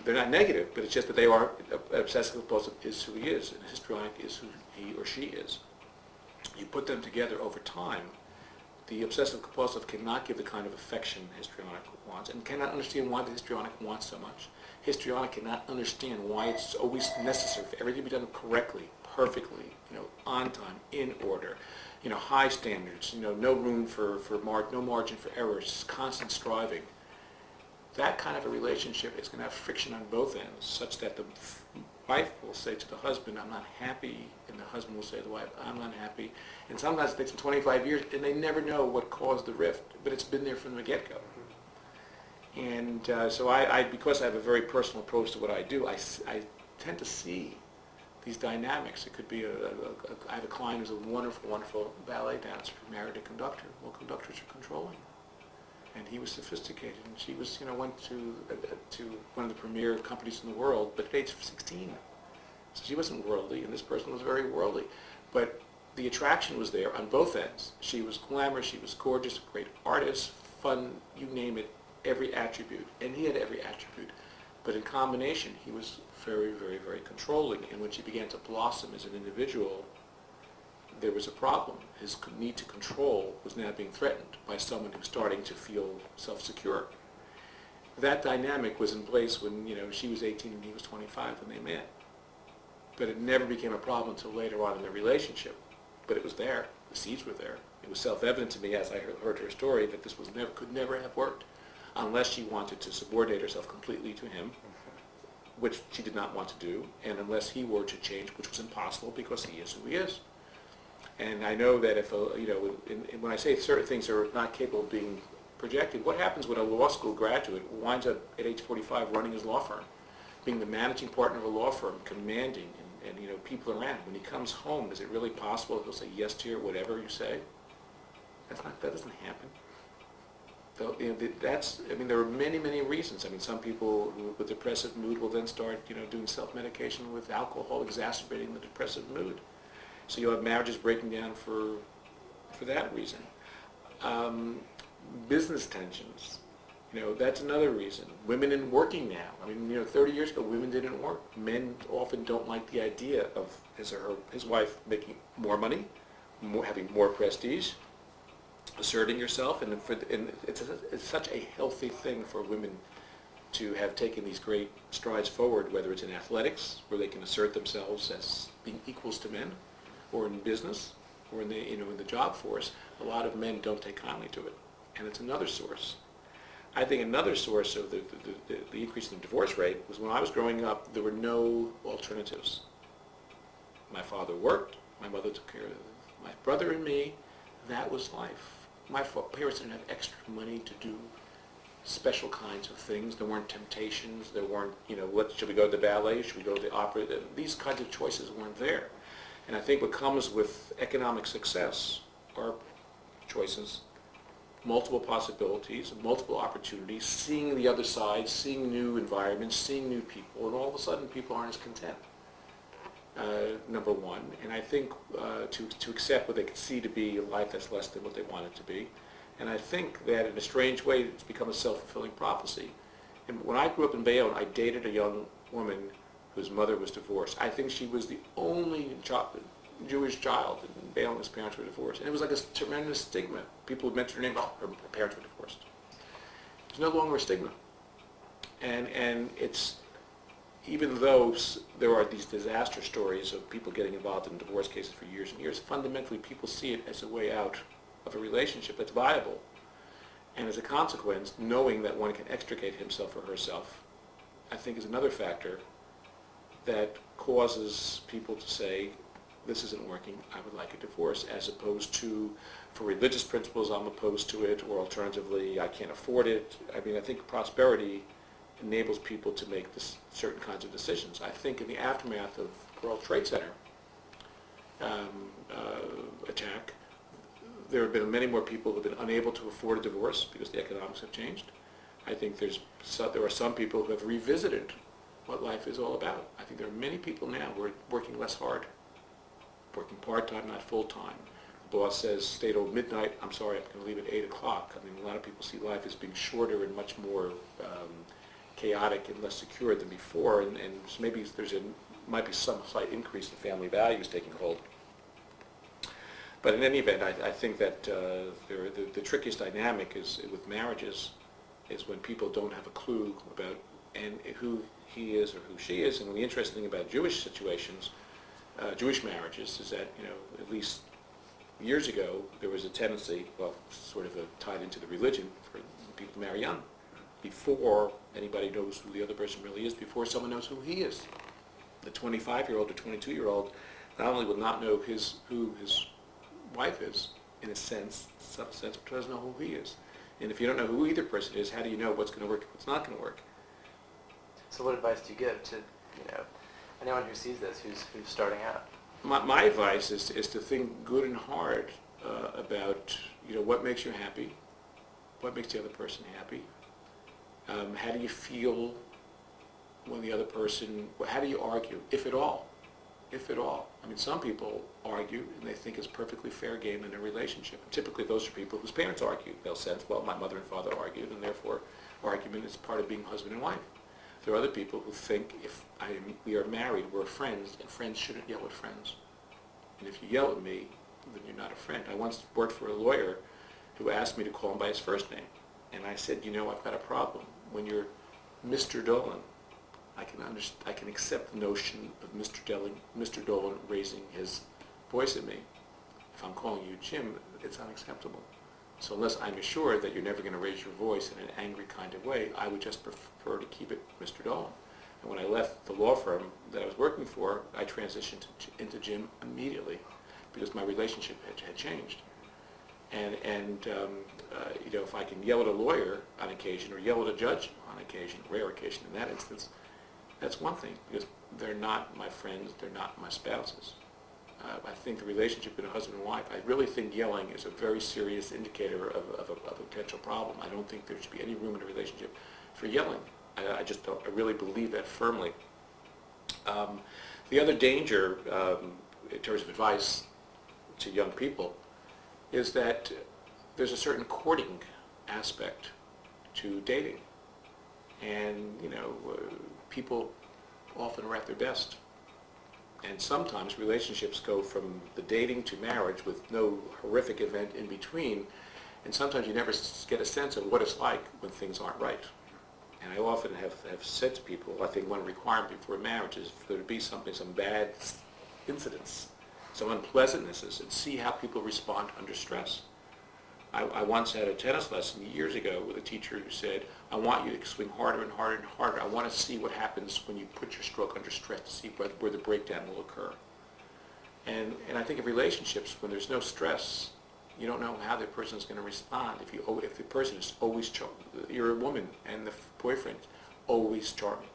They're not negative, but it's just that they are, obsessive compulsive is who he is, and histrionic is who he or she is. You put them together over time, the obsessive compulsive cannot give the kind of affection histrionic wants, and cannot understand why the histrionic wants so much. Histrionic cannot understand why it's always necessary for everything to be done correctly, perfectly, on time, in order, high standards, no room for no margin for errors, just constant striving. That kind of a relationship is going to have friction on both ends, such that the wife will say to the husband, I'm not happy, and the husband will say to the wife, I'm not happy. And sometimes it takes them 25 years, and they never know what caused the rift, but it's been there from the get-go. And so because I have a very personal approach to what I do, I tend to see these dynamics. It could be I have a client who's a wonderful, wonderful ballet dancer who married a conductor. Well, conductors are controlling. And he was sophisticated, and she was, went to one of the premier companies in the world, but at age 16. So she wasn't worldly, and this person was very worldly. But the attraction was there on both ends. She was glamorous, she was gorgeous, a great artist, fun, you name it, every attribute. And he had every attribute. But in combination, he was very, very, very controlling. And when she began to blossom as an individual, there was a problem. His need to control was now being threatened by someone who was starting to feel self-secure. That dynamic was in place when, she was 18 and he was 25 when they met. But it never became a problem until later on in the relationship. But it was there. The seeds were there. It was self-evident to me as I heard her story that this could never have worked unless she wanted to subordinate herself completely to him, which she did not want to do, and unless he were to change, which was impossible because he is who he is. And I know that if, when I say certain things are not capable of being projected, what happens when a law school graduate winds up at age 45 running his law firm, being the managing partner of a law firm, commanding, and people around? When he comes home, is it really possible he'll say yes to whatever you say? That doesn't happen. So, there are many, many reasons. Some people with depressive mood will then start, doing self-medication with alcohol, exacerbating the depressive mood. So you'll have marriages breaking down for that reason. Business tensions, that's another reason. Women in working now. 30 years ago, women didn't work. Men often don't like the idea of his wife making more money, having more prestige, asserting yourself, and it's such a healthy thing for women to have taken these great strides forward, whether it's in athletics, where they can assert themselves as being equals to men, or in business, or in the job force. A lot of men don't take kindly to it, and it's another source. I think another source of the increase in the divorce rate was when I was growing up, there were no alternatives. My father worked, my mother took care of my brother and me. That was life. My parents didn't have extra money to do special kinds of things. There weren't temptations. There weren't, should we go to the ballet? Should we go to the opera? These kinds of choices weren't there. And I think what comes with economic success are choices, multiple possibilities, multiple opportunities, seeing the other side, seeing new environments, seeing new people, and all of a sudden people aren't as content. Number one, and I think to accept what they could see to be a life that's less than what they want it to be. And I think that in a strange way it's become a self-fulfilling prophecy. And when I grew up in Bayonne, I dated a young woman whose mother was divorced. I think she was the only Jewish child in Bayonne whose parents were divorced. And it was like a tremendous stigma. People would mention her name, her parents were divorced. There's no longer a stigma. And it's, even though there are these disaster stories of people getting involved in divorce cases for years and years, fundamentally people see it as a way out of a relationship that's viable. And as a consequence, knowing that one can extricate himself or herself, I think is another factor that causes people to say, this isn't working, I would like a divorce, as opposed to, for religious principles, I'm opposed to it, or alternatively, I can't afford it. I think prosperity enables people to make certain kinds of decisions. I think in the aftermath of World Trade Center attack, there have been many more people who have been unable to afford a divorce because the economics have changed. I think there are some people who have revisited what life is all about. I think there are many people now who are working less hard, working part-time, not full-time. The boss says, stay till midnight, I'm sorry, I'm going to leave at 8 o'clock. A lot of people see life as being shorter and much more chaotic and less secure than before, and so maybe might be some slight increase in family values taking hold. But in any event, I think that the trickiest dynamic is with marriages is when people don't have a clue about and who he is or who she is. And the interesting thing about Jewish situations, Jewish marriages, is that, at least years ago, there was a tendency, well, sort of tied into the religion, for people to marry young, before anybody knows who the other person really is, before someone knows who he is. The 25-year-old or 22-year-old not only will not know who his wife is, in a sense, subtle sense, but doesn't know who he is. And if you don't know who either person is, how do you know what's going to work and what's not going to work? So what advice do you give to anyone who sees this, who's starting out? My advice is to think good and hard about what makes you happy, what makes the other person happy. How do you feel when the other person? How do you argue, if at all? If at all. I mean, some people argue and they think it's perfectly fair game in a relationship. And typically, those are people whose parents argue. They'll sense, well, my mother and father argued, and therefore, argument is part of being husband and wife. There are other people who think we are married, we're friends, and friends shouldn't yell at friends. And if you yell at me, then you're not a friend. I once worked for a lawyer who asked me to call him by his first name. And I said, I've got a problem. When you're Mr. Dolan, I can accept the notion of Mr. Dolan raising his voice at me. If I'm calling you Jim, it's unacceptable. So unless I'm assured that you're never going to raise your voice in an angry kind of way, I would just prefer to keep it Mr. Dolan. And when I left the law firm that I was working for, I transitioned into Jim immediately because my relationship had changed. And if I can yell at a lawyer on occasion or yell at a judge on occasion, rare occasion in that instance, that's one thing, because they're not my friends, they're not my spouses. I think the relationship between a husband and wife, I really think yelling is a very serious indicator of a potential problem. I don't think there should be any room in a relationship for yelling. I really believe that firmly. The other danger, in terms of advice to young people, is that there's a certain courting aspect to dating. And, people often are at their best. And sometimes relationships go from the dating to marriage with no horrific event in between. And sometimes you never get a sense of what it's like when things aren't right. And I often have said to people, I think one requirement before marriage is for there to be some bad incidents, some unpleasantnesses, and see how people respond under stress. I once had a tennis lesson years ago with a teacher who said, I want you to swing harder and harder and harder. I want to see what happens when you put your stroke under stress to see where the breakdown will occur. And I think in relationships, when there's no stress, you don't know how the person is going to respond. If the person is always charming, you're a woman and the boyfriend, always charming,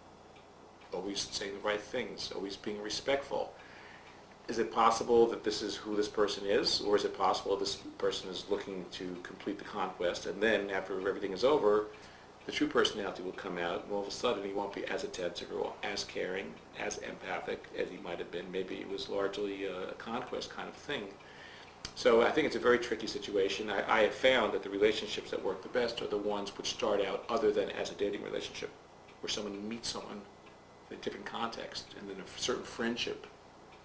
always saying the right things, always being respectful. Is it possible that this is who this person is, or is it possible this person is looking to complete the conquest, and then after everything is over, the true personality will come out, and all of a sudden he won't be as attentive or as caring, as empathic as he might have been. Maybe it was largely a conquest kind of thing. So I think it's a very tricky situation. I have found that the relationships that work the best are the ones which start out other than as a dating relationship, where someone meets someone in a different context, and then a certain friendship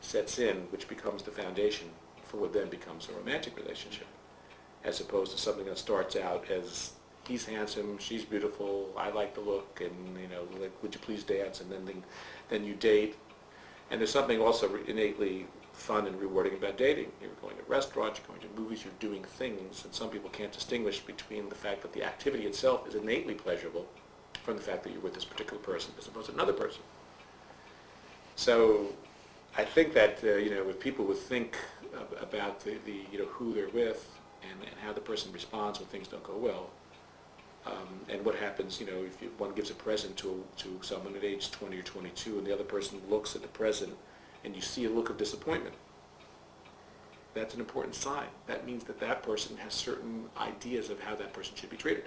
sets in, which becomes the foundation for what then becomes a romantic relationship, as opposed to something that starts out as he's handsome, she's beautiful, I like the look, and like, would you please dance, and then you date. And there's something also innately fun and rewarding about dating. You're going to restaurants, you're going to movies, you're doing things, and some people can't distinguish between the fact that the activity itself is innately pleasurable from the fact that you're with this particular person as opposed to another person. So I think that if people would think about the who they're with and how the person responds when things don't go well, and what happens if one gives a present to someone at age 20 or 22 and the other person looks at the present and you see a look of disappointment, that's an important sign. That means that person has certain ideas of how that person should be treated.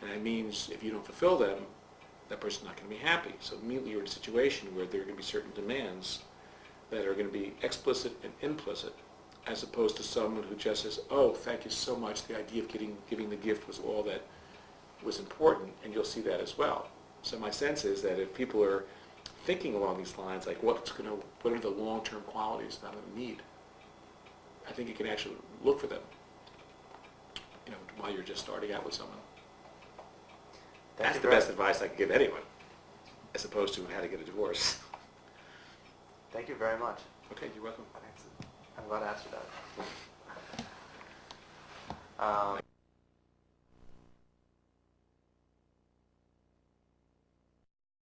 And that means if you don't fulfill them, that person's not going to be happy. So immediately you're in a situation where there are going to be certain demands that are going to be explicit and implicit, as opposed to someone who just says, oh, thank you so much, the idea of giving the gift was all that was important, and you'll see that as well. So my sense is that if people are thinking along these lines, like what are the long-term qualities that I'm going to need, I think you can actually look for them, while you're just starting out with someone. That's the best advice I can give anyone, as opposed to how to get a divorce. Thank you very much. Okay, you're welcome. I'm glad I asked you that.